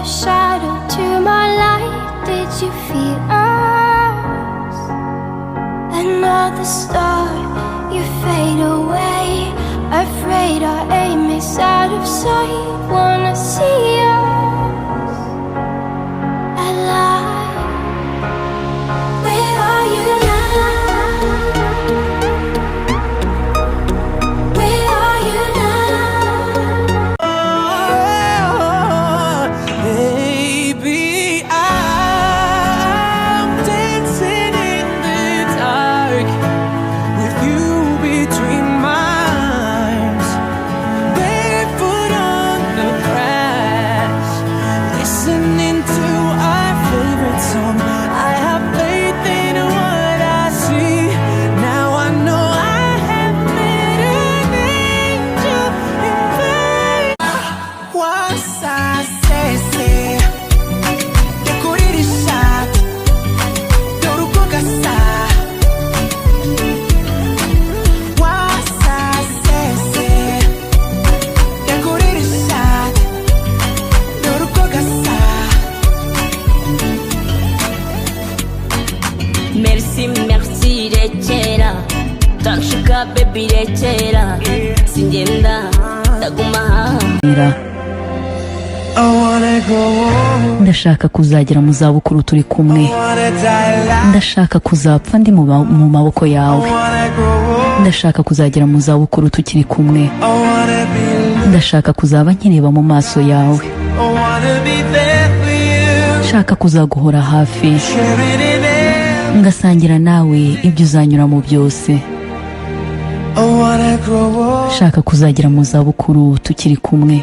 the shadow to my light. Did you feel us? Another star, you fade away. Afraid our aim is out of sight. Wanna see us alive. Where are you now? Where are you now? Oh, baby, I'm dancing in the dark with you between my arms, barefoot on the grass, listening to our favorite song. I have faith in what I see. Now I know I have met an angel in vain. Wasasese yakurisha dorukogasa. Wasasese yakurisha dorukogasa. Merci, merci rekera tanshuka baby rekera singenda ndaguma ndashaka kuzagera mu zabukuru turi kumwe, ndashaka kuzapfa ndi mu maboko yawe, ndashaka kuzagera mu zabukuru tukiri kumwe, ndashaka kuzaba nkireba mu maso yawe, ndashaka kuzaguhora hafi ngasangira nawe ibyo uzanyuramo byose, ndashaka kuzagera mu zabukuru tukiri kumwe.